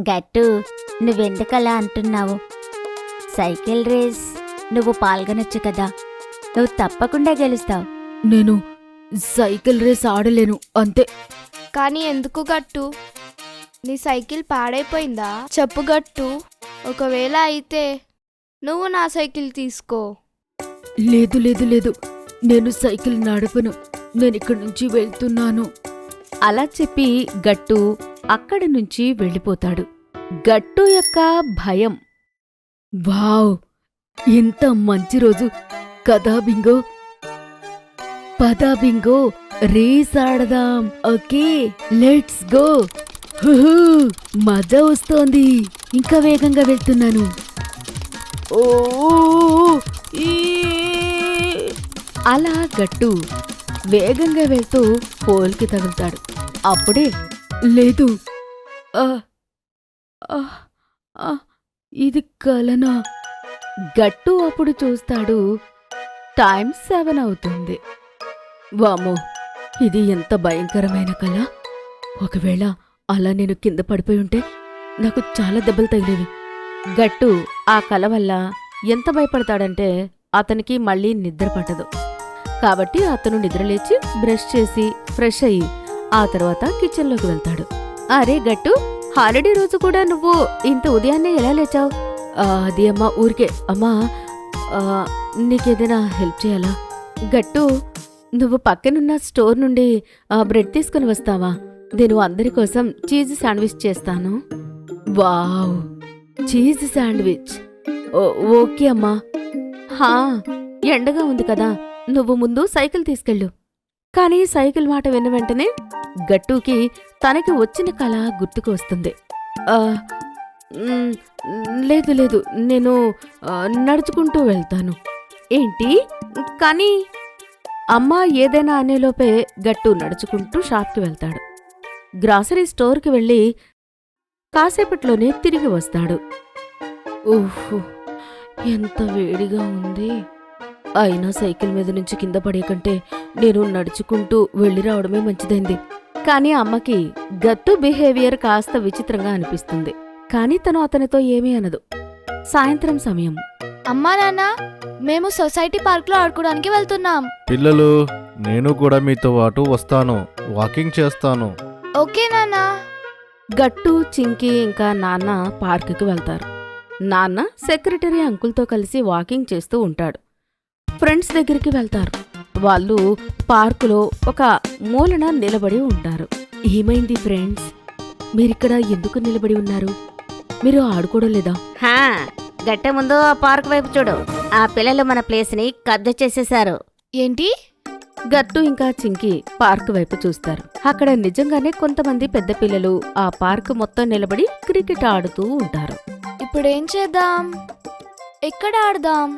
గట్టు, నువ్వెందుకలా అంటున్నావు? Cycle race నువ్వు పాల్గొనొచ్చు కదా, నువ్వు తప్పకుండా గెలుస్తావు. నేను సైకిల్ రేస్ ఆడలేను అంతే. కానీ ఎందుకు గట్టు? నీ సైకిల్ పాడైపోయిందా? చెప్పు గట్టు. ఒకవేళ అయితే నువ్వు నా సైకిల్ తీసుకో. లేదు లేదు లేదు, నేను సైకిల్ నడపను. నేనిక్కడి నుంచి వెళ్తున్నాను. అలా చెప్పి గట్టు అక్కడి నుంచి వెళ్ళిపోతాడు. గట్టు యొక్క భయం. వావ్, ఇంత మంచి రోజు కదా బింగో. పదా బింగో, రేస్ ఆడదాం. Okay, let's go. హుహు, మజా వస్తోంది. ఇంకా వేగంగా వెళ్తున్నాను. ఓ ఈ అలా గట్టు వేగంగా వెళ్తూ పోల్కి తగులుతాడు. అప్పుడే లేదు. ఆ, ఆ, ఆ, ఇది కలనా? గట్టు అప్పుడు చూస్తాడు. టైం 7 అవుతుంది. వామ్మో, ఇది ఎంత భయంకరమైన కల. ఒకవేళ అలా నేను కింద పడిపోయి ఉంటే నాకు చాలా దెబ్బలు తగిలేవి. గట్టు ఆ కల వల్ల ఎంత భయపడతాడంటే అతనికి మళ్ళీ నిద్ర పట్టదు. కాబట్టి అతను నిద్రలేచి బ్రష్ చేసి ఫ్రెష్ అయ్యి ఆ తర్వాత కిచెన్లోకి వెళ్తాడు. అరే గట్టు, హాలిడే రోజు కూడా నువ్వు ఇంత ఉదయాన్నే ఎలా లేచావు? అది అమ్మా, ఊరికే. అమ్మా, నీకేదైనా హెల్ప్ చేయాలా? గట్టు, నువ్వు పక్కనున్న స్టోర్ నుండి బ్రెడ్ తీసుకుని వస్తావా? నేను అందరి కోసం చీజ్ శాండ్విచ్ చేస్తాను. Wow, cheese sandwich. ఓకే అమ్మా. హా, ఎండగా ఉంది కదా, నువ్వు ముందు సైకిల్ తీసుకెళ్ళు. కానీ సైకిల్ మాట విన్న వెంటనే గట్టుకి తనకి వచ్చిన కల గుర్తుకు వస్తుంది. ఆ, లేదు లేదు, నేను నడుచుకుంటూ వెళ్తాను. ఏంటి? కానీ అమ్మ ఏదైనా అనేలోపే గట్టు నడుచుకుంటూ షాప్కి వెళ్తాడు. గ్రాసరీ స్టోర్కి వెళ్ళి కాసేపట్లోనే తిరిగి వస్తాడు. ఓహో, ఎంత వేడిగా ఉంది. అయినా సైకిల్ మీద నుంచి కింద పడే కంటే నేను నడుచుకుంటూ వెళ్ళి రావడమే మంచిదైంది. కానీ అమ్మకి గట్టు బిహేవియర్ కాస్త విచిత్రంగా అనిపిస్తుంది. కానీ తను అతనితో ఏమీ అనదు. సాయంత్రం సమయం. అమ్మా నాన్న, మేము సొసైటీ పార్క్ లో ఆడుకోవడానికి వెళ్తున్నాం. పిల్లలు, నేను కూడా మీతో పాటు వస్తాను. వాకింగ్ చేస్తాను. ఓకే నాన్నా. గట్టు, చింకీ ఇంకా నాన్న పార్కుకి వెళ్తారు. నాన్న సెక్రటరీ అంకుల్తో కలిసి వాకింగ్ చేస్తూ ఉంటాడు. ఫ్రెండ్స్ దగ్గరికి వెళ్తారు. వాళ్ళు పార్కులో ఒక మూలన నిలబడి ఉంటారు. ఏమైంది ఫ్రెండ్స్? మీరిక్కడ ఎందుకు నిలబడి ఉన్నారు? మీరు ఆడుకోవడం లేదా? హా, గట్ట ముందు ఆ పార్క్ వైపు చూడు. ఆ పిల్లలు మన ప్లేస్ని కబ్జా చేసేశారు. ఏంటి? గట్టు ఇంకా చింకీ పార్క్ వైపు చూస్తారు. అక్కడ నిజంగానే కొంతమంది పెద్ద పిల్లలు ఆ పార్క్ మొత్తం నిలబడి క్రికెట్ ఆడుతూ ఉంటారు. ఇప్పుడేం చేద్దాం? ఎక్కడ ఆడదాం?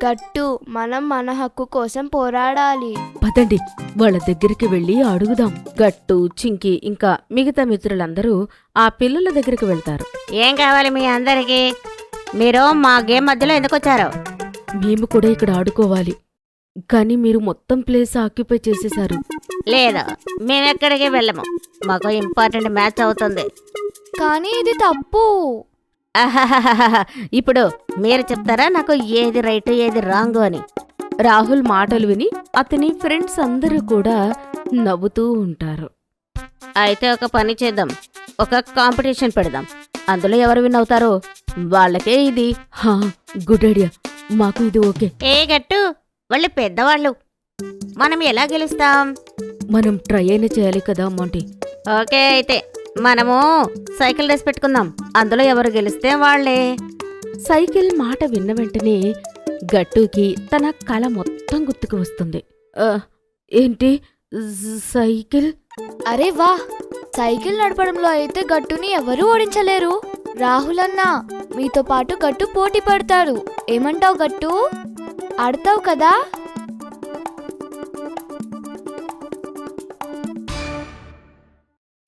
గట్టు, మనం మన హక్కు కోసం పోరాడాలి. పదండి, వాళ్ళ దగ్గరికి వెళ్ళి అడుగుదాం. గట్టు, చింకీ ఇంకా మిగతా మిత్రులందరూ ఆ పిల్లల దగ్గరికి వెళ్తారు. ఏం కావాలి మీ అందరికీ? మీరు మా గేమ్ మధ్యలో ఎందుకు వచ్చారు? మేము కూడా ఇక్కడ ఆడుకోవాలి, కానీ మీరు మొత్తం ప్లేస్ ఆక్యుపై చేసేశారు. లేదు, మేమెక్కడికి వెళ్ళము. మాకు ఇంపార్టెంట్ మ్యాచ్ అవుతుంది. కానీ ఇది తప్పు. అహహహహహ. ఇప్పుడు మీరు చెప్తారా నాకు ఏది రైట్ ఏది రాంగ్ అని? రాహుల్ మాటలు విని అతని ఫ్రెండ్స్ అందరూ కూడా నవ్వుతూ ఉంటారు. అయితే ఒక పని చేద్దాం, ఒక కాంపిటీషన్ పెడదాం. అందులో ఎవరు విన్ అవుతారో వాళ్ళకే ఇది. హా, గుడ్ ఐడియా. మాకు ఇది ఓకే. ఏ గట్టు, వాళ్ళు పెద్దవాళ్ళు, మనం ఎలా గెలుస్తాం? మనం ట్రై అయినా చేయాలి కదా మాంటీ. ఓకే, అయితే మనము సైకిల్ రేస్ పెట్టుకుందాం. అందులో ఎవరు గెలిస్తే వాళ్లే. సైకిల్ మాట విన్న వెంటనే గట్టుకి తన కల మొత్తం గుర్తుకు వస్తుంది. ఏంటి సైకిల్? అరే వా, సైకిల్ నడపడంలో అయితే గట్టుని ఎవరూ ఓడించలేరు. రాహుల్ అన్న, మీతో పాటు గట్టు పోటీ పడతాడు. ఏమంటావు గట్టు? ఆడతావు కదా?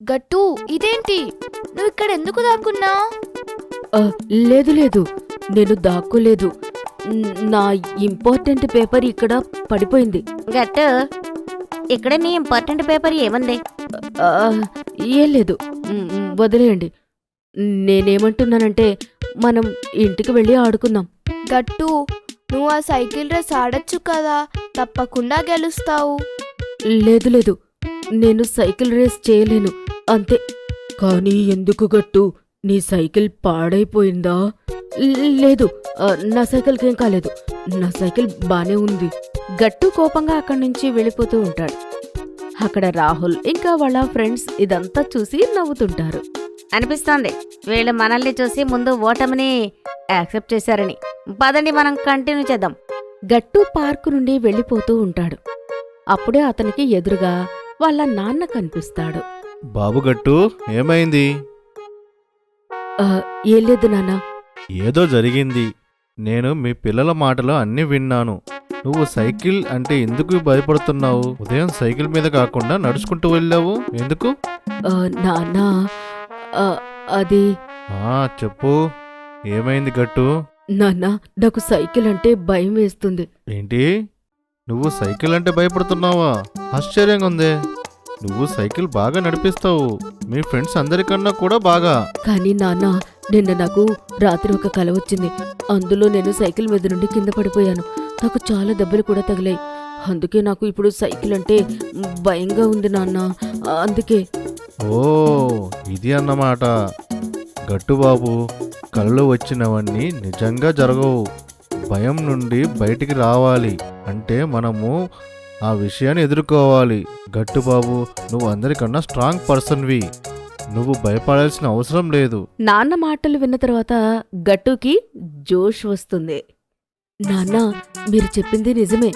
గట్టు, ఇదేంటి? నువ్వు ఇక్కడ ఎందుకు దాక్కున్నావు? లేదు లేదు, నేను దాక్కోలేదు. నా ఇంపార్టెంట్ పేపర్ ఇక్కడ పడిపోయింది. గట్టు, ఇక్కడ నీ ఇంపార్టెంట్ పేపర్ ఏముంది? ఏం లేదు, వదిలేయండి. నేనేమంటున్నానంటే మనం ఇంటికి వెళ్ళి ఆడుకుందాం. గట్టు, నువ్వు ఆ సైకిల్ రేస్ ఆడొచ్చు కదా, తప్పకుండా గెలుస్తావు. లేదు లేదు, నేను సైకిల్ రేస్ చేయలేను అంతే. కానీ ఎందుకు గట్టు, నీ సైకిల్ పాడైపోయిందా? లేదు, నా సైకిల్కేం కాలేదు, నా సైకిల్ బానే ఉంది. గట్టు కోపంగా అక్కడి నుంచి వెళ్ళిపోతూ ఉంటాడు. అక్కడ రాహుల్ ఇంకా వాళ్ళ ఫ్రెండ్స్ ఇదంతా చూసి నవ్వుతుంటారు. అనిపిస్తోంది వీళ్ళు మనల్ని చూసి ముందు ఓటమిని యాక్సెప్ట్ చేశారని. పదండి మనం కంటిన్యూ చేద్దాం. గట్టు పార్కు నుండి వెళ్ళిపోతూ ఉంటాడు. అప్పుడే అతనికి ఎదురుగా వాళ్ళ నాన్న కనిపిస్తాడు. బాబు గట్టు, ఏమైంది? ఏం లేదు నాన్న. ఏదో జరిగింది. నేను మీ పిల్లల మాటలు అన్నీ విన్నాను. నువ్వు సైకిల్ అంటే ఎందుకు భయపడుతున్నావు? ఉదయం సైకిల్ మీద కాకుండా నడుచుకుంటూ వెళ్ళావు ఎందుకు? నాన్న, అది చెప్పు, ఏమైంది గట్టు? నాన్న, నాకు సైకిల్ అంటే భయం వేస్తుంది. ఏంటి, నువ్వు సైకిల్ అంటే భయపడుతున్నావా? ఆశ్చర్యంగా ఉందే. నువ్వు సైకిల్ బాగా నడిపిస్తావు, మీ ఫ్రెండ్స్ అందరికన్నా కూడా బాగా. కానీ నాన్న, నిన్న నాకు రాత్రి ఒక కల వచ్చింది. అందులో నేను సైకిల్ మీద నుండి కింద పడిపోయాను. నాకు చాలా దెబ్బలు కూడా తగిలాయి. అందుకే నాకు ఇప్పుడు సైకిల్ అంటే భయంగా ఉంది నాన్న. అందుకే. ఓ, ఇది అన్నమాట. గట్టుబాబు, కళ్ళు వచ్చినవన్నీ నిజంగా జరగవు. భయం నుండి బయటికి రావాలి అంటే మనము ఆ విషయాన్ని ఎదుర్కోవాలి. గట్టుబాబు, నువ్వు అందరికన్నా స్ట్రాంగ్ పర్సన్వి. నువ్వు భయపడాల్సిన అవసరం లేదు. నాన్న మాటలు విన్న తర్వాత గట్టుకి జోష్ వస్తుంది. నాన్న, మీరు చెప్పింది నిజమే.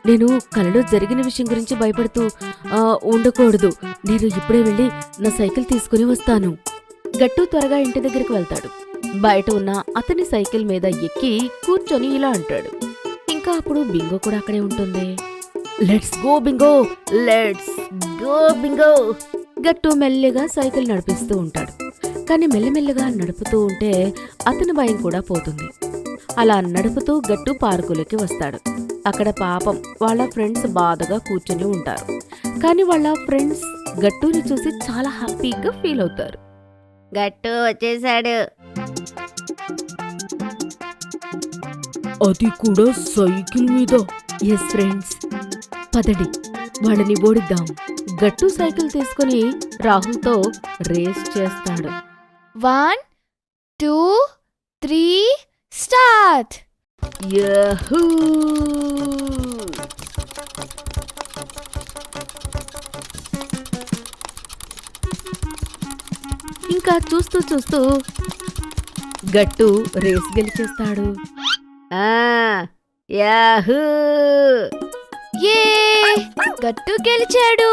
నేను కలలో జరిగిన విషయం గురించి భయపడుతూ ఉండకూడదు. నేను ఇప్పుడే వెళ్ళి నా సైకిల్ తీసుకుని వస్తాను. గట్టు త్వరగా ఇంటి దగ్గరికి వెళ్తాడు. బయట ఉన్న అతని సైకిల్ మీద ఎక్కి కూర్చొని ఇలా అంటాడు. ఇంకా అప్పుడు బింగో కూడా అక్కడే ఉంటుంది. Let's go Bingo, let's go Bingo. గట్టు మెల్లిగా సైకిల్ నడిపిస్తూ ఉంటాడు. కానీ మెల్లిమెల్లిగా నడుపుతూ ఉంటే అతని భయం కూడా పోతుంది. అలా నడుపుతూ గట్టు పార్కులోకి వస్తాడు. అక్కడ పాపం వాళ్ళ ఫ్రెండ్స్ బాధగా కూర్చుని ఉంటారు. కానీ వాళ్ళ ఫ్రెండ్స్ గట్టుని చూసి చాలా హ్యాపీగా ఫీల్ అవుతారు. గట్టు వచ్చేసాడు. అది కూడా సైకిల్ మీద. ఎస్ ఫ్రెండ్స్, పదండి వాళ్ళని ఓడిద్దాం. గట్టు సైకిల్ తీసుకుని రాహుల్తో రేస్ చేస్తాడు. 1, 2, 3 స్టార్ట్. యహూ! ఇంకా చూస్తూ చూస్తూ గట్టు రేస్ గెలిచేస్తాడు. యాహూ! ఏ గట్టు గెలిచాడు.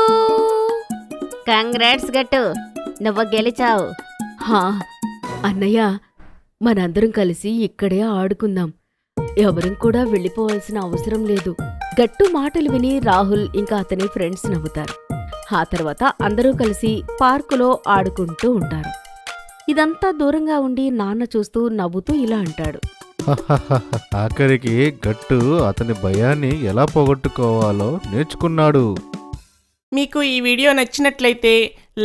కంగ్రాట్స్ గట్టు, నువ్వు గెలిచావు. హా అన్నయ్య, మనందరం కలిసి ఇక్కడే ఆడుకుందాం. ఎవరం కూడా వెళ్ళిపోవాల్సిన అవసరం లేదు. గట్టు మాటలు విని రాహుల్ ఇంకా అతని ఫ్రెండ్స్ నవ్వుతారు. ఆ తర్వాత అందరూ కలిసి పార్కులో ఆడుకుంటూ ఉంటారు. ఇదంతా దూరంగా ఉండి నాన్న చూస్తూ నవ్వుతూ ఇలా అంటాడు. ఆఖరికి గట్టు అతని భయాన్ని ఎలా పోగొట్టుకోవాలో నేర్చుకున్నాడు. మీకు ఈ వీడియో నచ్చినట్లయితే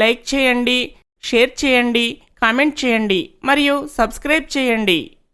లైక్ చేయండి, షేర్ చేయండి, కామెంట్ చేయండి మరియు సబ్స్క్రైబ్ చేయండి.